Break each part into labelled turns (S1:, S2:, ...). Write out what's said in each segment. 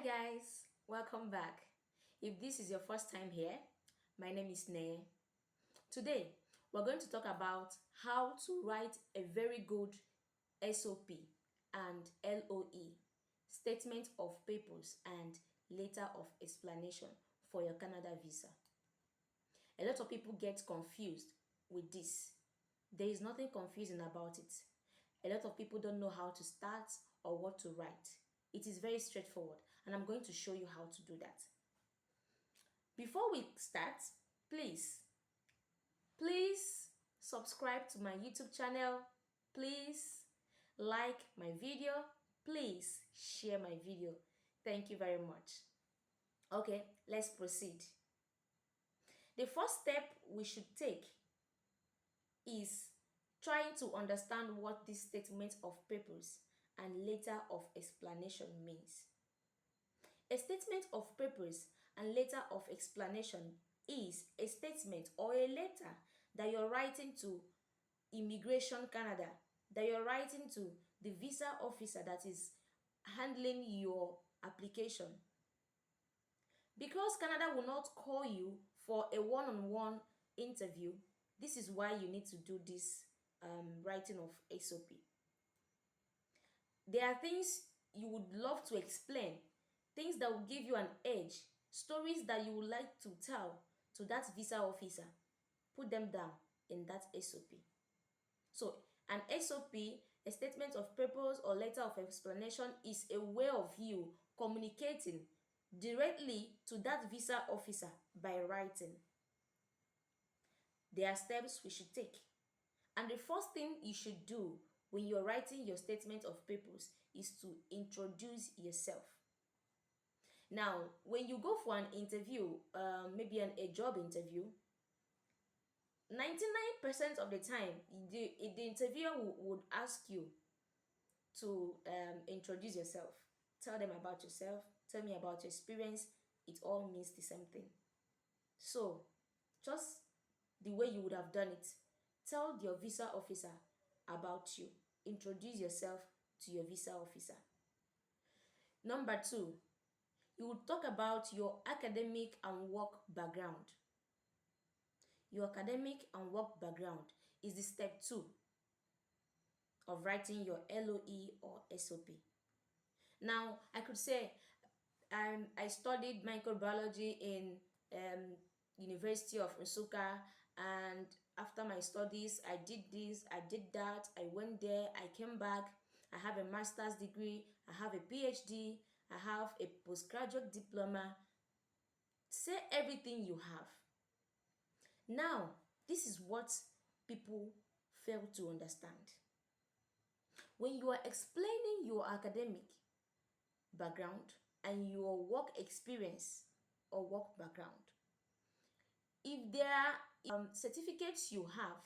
S1: Guys, welcome back. If this is your first time here, my name is Ne. Today, we're going to talk about how to write a very good SOP and LOE, Statement of Purpose and Letter of Explanation for your Canada visa. A lot of people get confused with this. There is nothing confusing about it. A lot of people don't know how to start or what to write. It is very straightforward, and I'm going to show you how to do that. Before we start, please subscribe to my YouTube channel. Please like my video. Please share my video. Thank you very much. Okay, let's proceed. The first step we should take is trying to understand what this statement of purpose and letter of explanation means. A statement of purpose and letter of explanation is a statement or a letter that you're writing to Immigration Canada, that you're writing to the visa officer that is handling your application. Because Canada will not call you for a one-on-one interview, this is why you need to do this writing of SOP. There are things you would love to explain, things that will give you an edge, stories that you would like to tell to that visa officer. Put them down in that SOP. So, an SOP, a statement of purpose or letter of explanation, is a way of you communicating directly to that visa officer by writing. There are steps we should take. And the first thing you should do when you're writing your statement of purpose is to introduce yourself. Now, when you go for an interview, maybe a job interview, 99% of the time, the interviewer would ask you to introduce yourself. Tell them about yourself. Tell me about your experience. It all means the same thing. So, just the way you would have done it, tell your visa officer about you. Introduce yourself to your visa officer. Number 2, you will talk about your academic and work background. Your academic and work background is the step 2 of writing your LOE or SOP. Now, I could say I studied microbiology in University of Nsukka, and after my studies, I did this, I did that, I went there, I came back, I have a master's degree, I have a PhD, I have a postgraduate diploma. Say everything you have. Now, this is what people fail to understand. When you are explaining your academic background and your work experience or work background, if there are certificates you have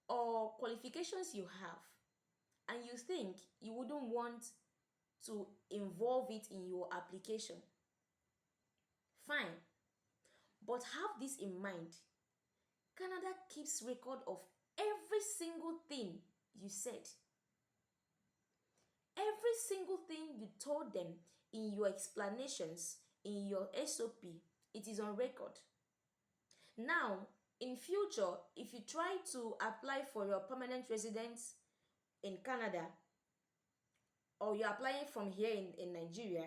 S1: or qualifications you have, and you think you wouldn't want to involve it in your application, fine. But have this in mind. Canada keeps record of every single thing you said. Every single thing you told them in your explanations, in your SOP, it is on record. Now, in future, if you try to apply for your permanent residence in Canada, or you're applying from here in Nigeria,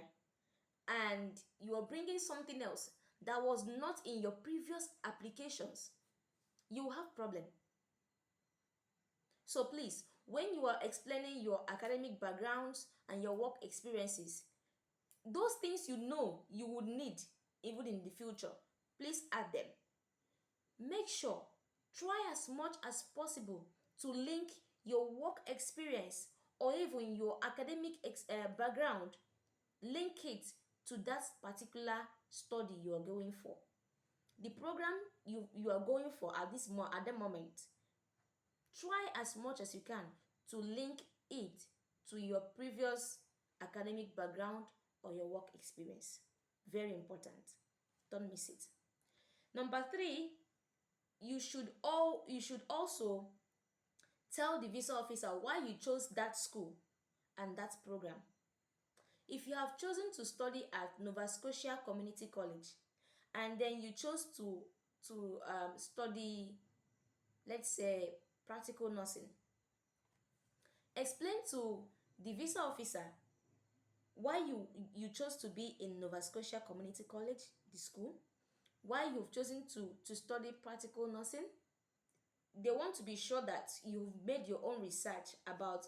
S1: and you are bringing something else that was not in your previous applications, you will have problem. So please, when you are explaining your academic backgrounds and your work experiences, those things you know you would need even in the future, please add them. Make sure, try as much as possible to link your work experience or even your academic background, link it to that particular study you are going for. The program you are going for at the moment, try as much as you can to link it to your previous academic background or your work experience. Very important. Don't miss it. Number 3, you should also tell the visa officer why you chose that school and that program. If you have chosen to study at Nova Scotia Community College and then you chose to study, let's say, practical nursing, explain to the visa officer why you chose to be in Nova Scotia Community College, the school, why you've chosen to study practical nursing. They want to be sure that you've made your own research about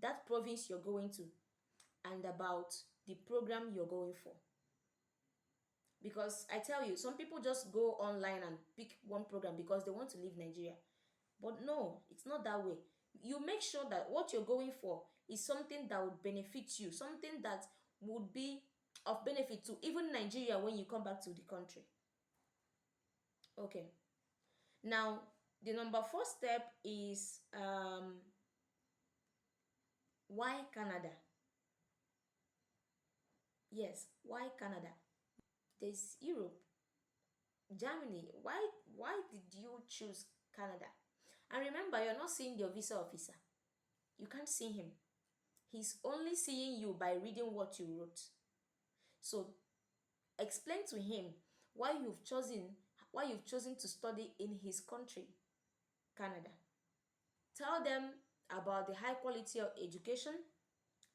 S1: that province you're going to and about the program you're going for. Because I tell you, some people just go online and pick one program because they want to leave Nigeria. But no, it's not that way. You make sure that what you're going for is something that would benefit you, something that would be of benefit to even Nigeria when you come back to the country. Okay. Now, the number 4 step is why Canada? Yes, why Canada? There's Europe, Germany. Why did you choose Canada? And remember, you're not seeing your visa officer. You can't see him. He's only seeing you by reading what you wrote. So explain to him why you've chosen to study in his country, Canada. Tell them about the high quality of education.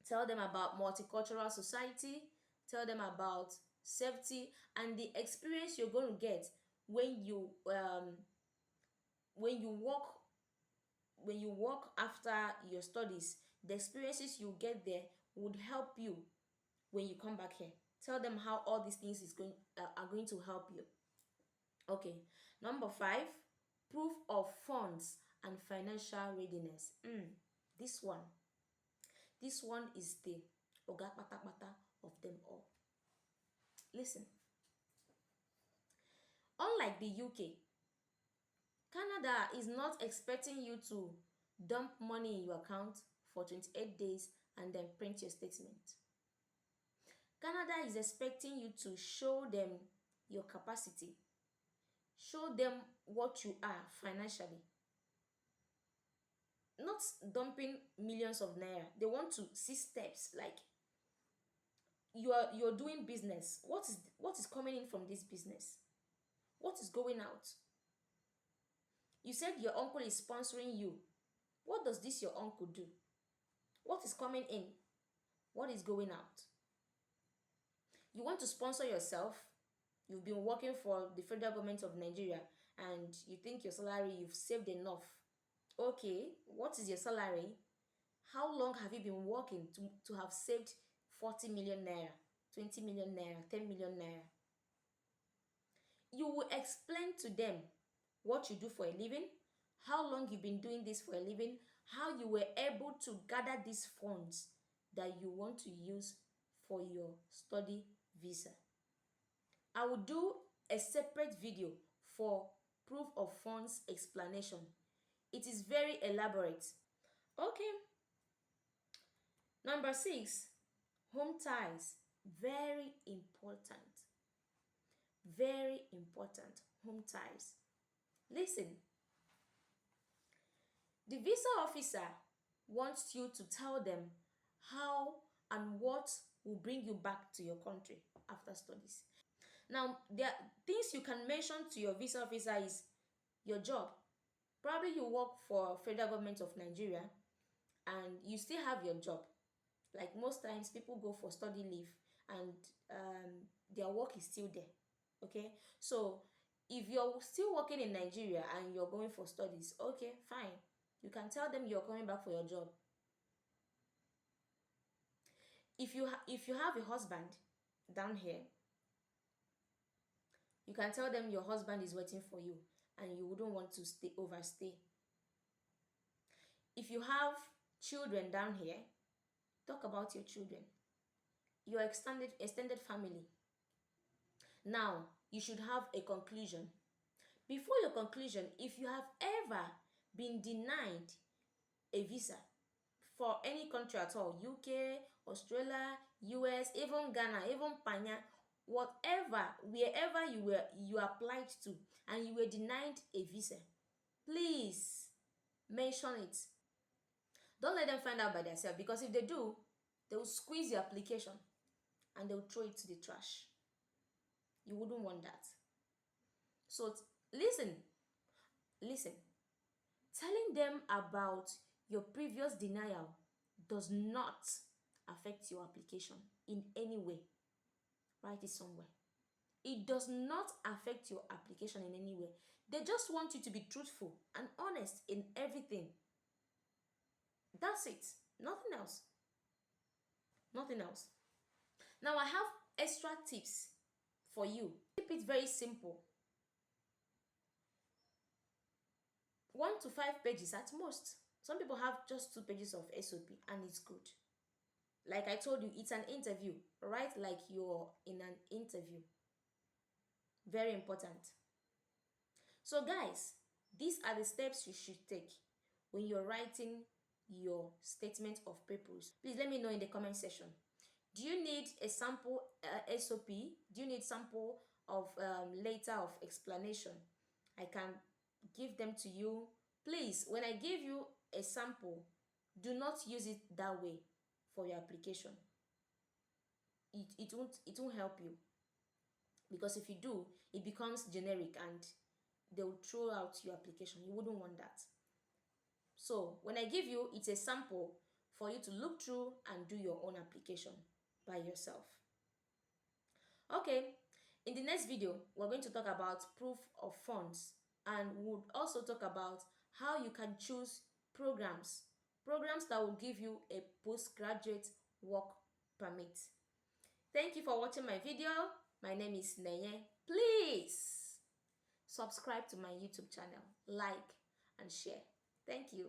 S1: Tell them about multicultural society. Tell them about safety and the experience you're going to get when you when you work after your studies. The experiences you get there would help you when you come back here. Tell them how all these things are going to help you. Okay. Number 5, proof of funds and financial readiness. This one is the oga patapata of them all. Listen. Unlike the UK, Canada is not expecting you to dump money in your account for 28 days and then print your statement. Canada is expecting you to show them your capacity. Show them what you are financially. Not dumping millions of naira. They want to see steps, like you're doing business. What is coming in from this business? What is going out? You said your uncle is sponsoring you. What does this your uncle do? What is coming in? What is going out? You want to sponsor yourself. You've been working for the federal government of Nigeria and you think your salary, you've saved enough. Okay, what is your salary? How long have you been working to have saved 40 million naira, 20 million naira, 10 million naira? You will explain to them what you do for a living, how long you've been doing this for a living, how you were able to gather these funds that you want to use for your study visa. I will do a separate video for proof of funds explanation. It is very elaborate. Okay. Number 6, home ties. Very important. Very important. Home ties. Listen. The visa officer wants you to tell them how and what will bring you back to your country after studies. Now, there are things you can mention to your visa officer is your job. Probably you work for federal government of Nigeria and you still have your job. Like most times people go for study leave and their work is still there. Okay, so if you're still working in Nigeria and you're going for studies, okay, fine. You can tell them you're coming back for your job. If you have a husband down here, you can tell them your husband is waiting for you and you wouldn't want to overstay. If you have children down here, talk about your children, your extended family. Now, you should have a conclusion. Before your conclusion, if you have ever been denied a visa for any country at all, UK, Australia, US, even Ghana, even Panya, whatever, wherever you applied to and you were denied a visa, please mention it. Don't let them find out by themselves, because if they do, they will squeeze your application. and they'll throw it to the trash. You wouldn't want that. So listen. Telling them about your previous denial does not affect your application in any way. Write it somewhere. It does not affect your application in any way. They just want you to be truthful and honest in everything. That's it. Nothing else. Nothing else. Now I have extra tips for you. Keep it very simple. 1 to 5 pages at most. Some people have just 2 pages of SOP and it's good. Like I told you, it's an interview. Write like you're in an interview. Very important. So guys, these are the steps you should take when you're writing your statement of purpose. Please let me know in the comment section. Do you need a sample SOP? Do you need sample of letter of explanation? I can give them to you. Please, when I give you a sample, do not use it that way for your application. It won't help you, because if you do, it becomes generic and they'll throw out your application. You wouldn't want that. So when I give you, it's a sample for you to look through and do your own application by yourself. Okay, in the next video, we're going to talk about proof of funds, and we'll also talk about how you can choose programs that will give you a postgraduate work permit. Thank you for watching my video. My name is Neye. Please subscribe to my YouTube channel, like and share. Thank you.